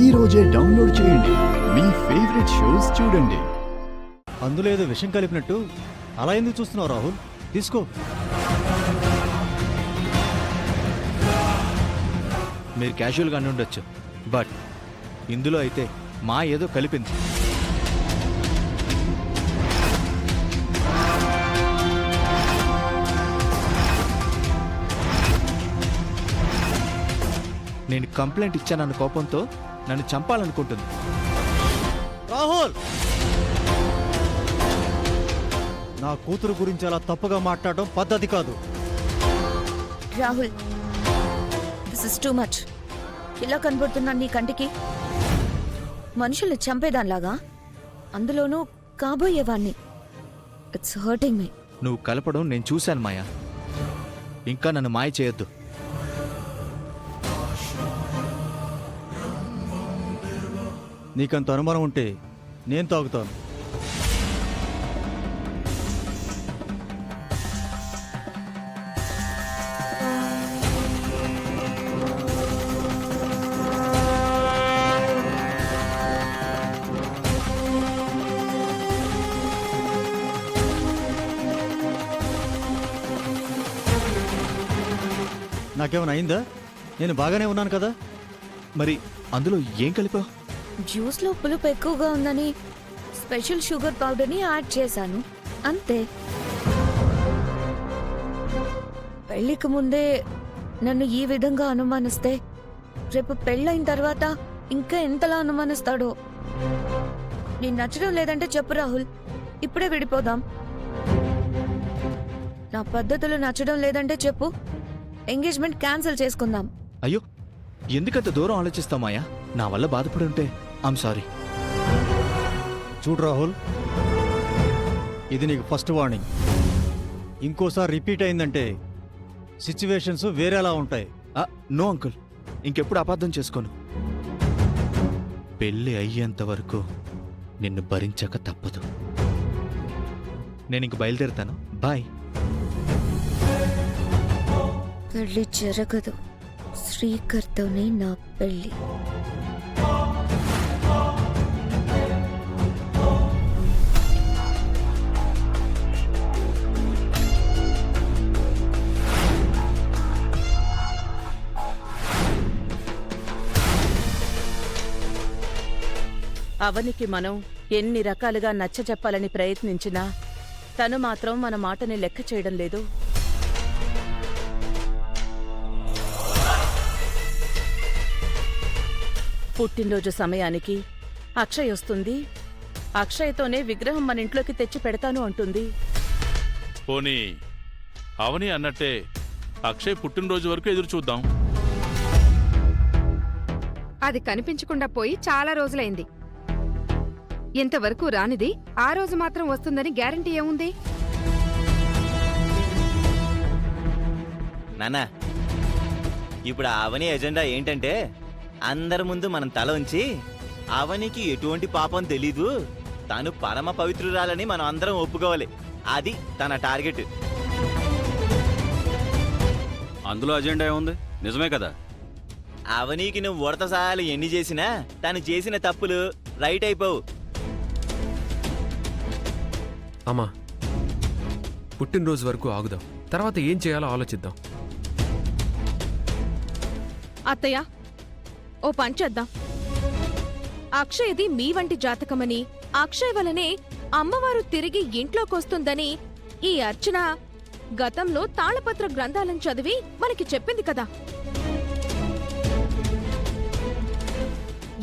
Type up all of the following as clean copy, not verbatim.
ఈ రోజే డౌన్లోడ్ చేయండి. మీ ఫేవరెట్ షోస్ చూడండి. అందులో ఏదో విషం కలిపినట్టు అలా ఎందుకు చూస్తున్నావు రాహుల్? తీసుకో. మీరు క్యాజువల్గానే ఉండొచ్చు, బట్ ఇందులో అయితే మా ఏదో కలిపింది. నేను కంప్లైంట్ ఇచ్చానన్న కోపంతో నన్ను చంపాలనుకుంటుంది. రాహుల్, నా కూతురు గురించి అలా తప్పుగా మాట్లాడడం పద్ధతి కాదు. Rahul, this is too much. ఇలా కనబడుతున్నా నీ కంటికి మనుషుల్ని చంపేదానిలాగా, అందులోనూ కాబోయేవాణ్ణి. It's hurting me. నువ్వు కలపడం నేను చూశాను మాయా. ఇంకా నన్ను మాయ చేయొద్దు. నీకంత అనుమానం ఉంటే నేను తాగుతాను. నాకేమైనా అయిందా? నేను బాగానే ఉన్నాను కదా. మరి అందులో ఏం కలిపావు? జ్యూస్లో పులుపు ఎక్కువగా ఉందని స్పెషల్ షుగర్ పౌడర్ని యాడ్ చేశాను, అంతే. పెళ్లికి ముందే నన్ను ఈ విధంగా అనుమానిస్తే రేపు పెళ్ళైన తర్వాత ఇంకా ఎంతలా అనుమానిస్తాడో. నేను నచ్చడం లేదంటే చెప్పు రాహుల్, ఇప్పుడే విడిపోదాం. నా పద్ధతులు నచ్చడం లేదంటే చెప్పు, ఎంగేజ్మెంట్ క్యాన్సిల్ చేసుకుందాం. అయ్యో, ఎందుకంత దూరం ఆలోచిస్తావు మాయా? నా వల్ల బాధపడి ఉంటే ఐమ్ సారీ. చూడు రాహుల్, ఇది నీకు ఫస్ట్ వార్నింగ్. ఇంకోసారి రిపీట్ అయిందంటే సిచ్యువేషన్స్ వేరేలా ఉంటాయి. నో అంకుల్, ఇంకెప్పుడు అపార్థం చేసుకోను. పెళ్ళి అయ్యేంత వరకు నిన్ను భరించక తప్పదు. నేను ఇంక బయలుదేరుతాను. బాయ్. పెళ్లి జరగదు, శ్రీకర్తోనే నా పెళ్లి. అవనికి మనం ఎన్ని రకాలుగా నచ్చజెప్పాలని ప్రయత్నించినా తను మాత్రం మన మాటని లెక్క చేయడం లేదు. పుట్టినరోజు సమయానికి అక్షయ్ వస్తుంది. అక్షయ్తోనే విగ్రహం మన ఇంట్లోకి తెచ్చి పెడతాను అంటుంది. పోనీ అవని అన్నట్టే అక్షయ్ పుట్టినరోజు వరకు ఎదురు చూద్దాం. అది కనిపించకుండా పోయి చాలా రోజులైంది. ఇంతవరకు రానిది ఆ రోజు మాత్రం వస్తుందని గ్యారంటీ ఏముంది? నాన్నా, ఇప్పుడు అవని ఎజెండా ఏంటంటే అందరి ముందు మనం తల ఉంచి అవనికి ఎటువంటి పాపం తెలీదు, తను పరమ పవిత్రురాలని మనం అందరం ఒప్పుకోవాలి. అది తన టార్గెట్. అందులో అజెండా ఏముంది? నిజమే కదా. అవనికి నువ్వు ఉడత సహాయాలు ఎన్ని చేసినా తను చేసిన తప్పులు రైట్ అయిపోవు. అమ్మా, పుట్టినరోజు వరకు ఆగుదాం, తర్వాత ఏం చేయాలో ఆలోచిద్దాం. అత్తయ్య, ఓ పంచేద్దాం. అక్షయ్ది మీ వంటి జాతకమని, అక్షయ్ వలనే అమ్మవారు తిరిగి ఇంట్లోకొస్తుందని ఈ అర్చన గతంలో తాళపత్ర గ్రంథాలను చదివి మనకి చెప్పింది కదా.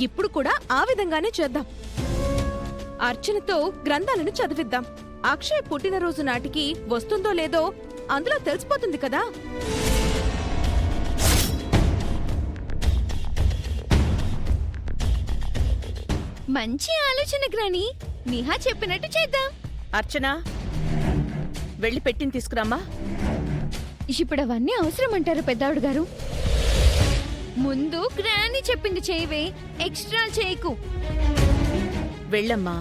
ఇప్పుడు కూడా ఆ విధంగానే చేద్దాం. అర్చనతో గ్రంథాలను చదివిద్దాం. అక్షయ్ పుట్టినరోజు నాటికి వస్తుందో లేదో అందులో తెలిసిపోతుంది కదా. మంచి ఆలోచన గ్రాని. నిహా చెప్పినట్టు చేద్దాం. అర్చన, వెళ్ళి పెట్టిని తీసుకురామ్మా. ఇప్పుడు అవన్నీ అవసరం అంటారు పెద్దావిడ గారు? ముందు గ్రాని చెప్పింది చేయవే, ఎక్స్ట్రా చేయకు. వెళ్ళమ్మా.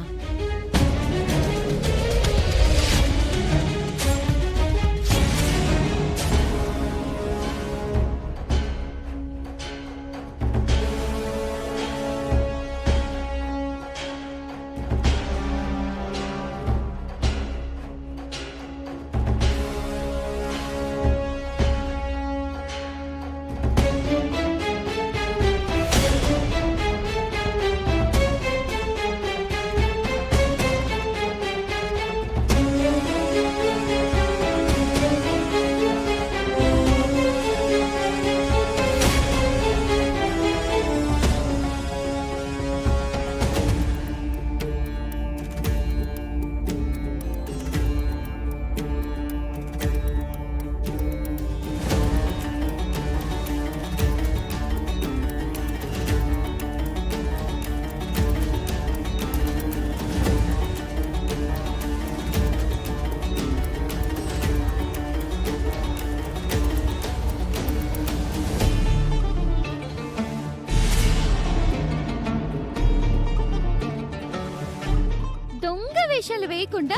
వేషాలు వేయకుండా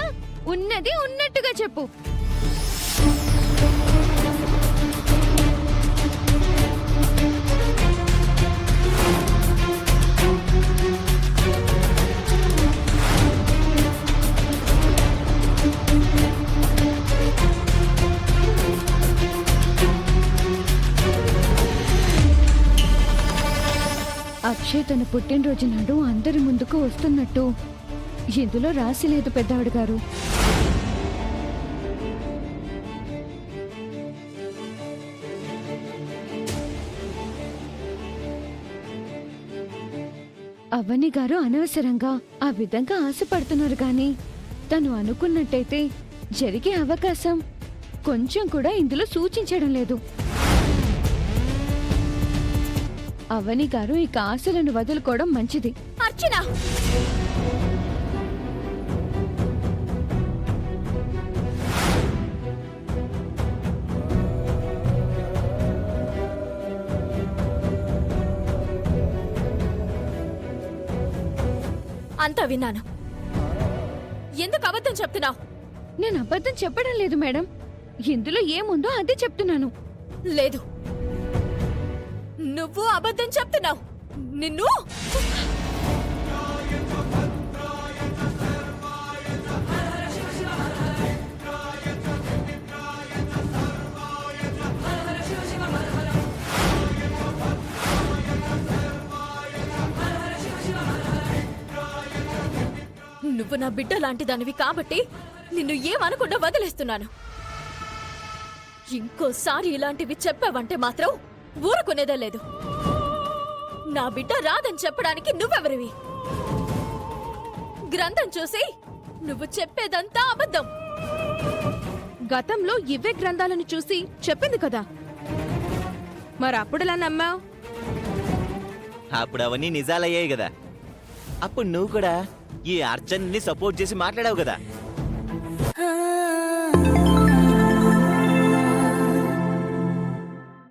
ఉన్నది ఉన్నట్టుగా చెప్పు. అక్షయ్ తన పుట్టినరోజు నాడు అందరి ముందుకు వస్తున్నట్టు ఇందులో రాసి లేదు పెద్దవాడు గారు. అవని గారు అనవసరంగా ఆ విధంగా ఆశపడుతున్నారు గాని తను అనుకున్నట్టయితే జరిగే అవకాశం కొంచెం కూడా ఇందులో సూచించడం లేదు. అవని గారు ఇక ఆశలను వదులుకోవడం మంచిది. అర్చన, అంతా విన్నాను. ఎందుకు అబద్ధం చెప్తున్నావు? నేను అబద్ధం చెప్పడం లేదు మేడం, ఇందులో ఏముందో అదే చెప్తున్నాను. లేదు, నువ్వు అబద్ధం చెప్తున్నావు. నిన్ను నువ్వు నా బిడ్డ లాంటి దానివి కాబట్టి నిన్ను ఏమనకుండా వదిలేస్తున్నాను. ఇంకోసారి ఇలాంటివి చెప్పావంటే మాత్రం ఊరుకునేదే లేదు. నా బిడ్డ రాదని చెప్పడానికి నువ్వెవరివి? గ్రంథం చూసి నువ్వు చెప్పేదంతా అబద్ధం. గతంలో ఇవే గ్రంథాలను చూసి చెప్పింది కదా, మరి అప్పుడెలా నమ్మావు? అప్పుడు అవన్నీ నిజాలయ్యాయి కదా. అప్పుడు నువ్వు కూడా ఈ అర్చన్ని సపోర్ట్ చేసి మాట్లాడావు కదా.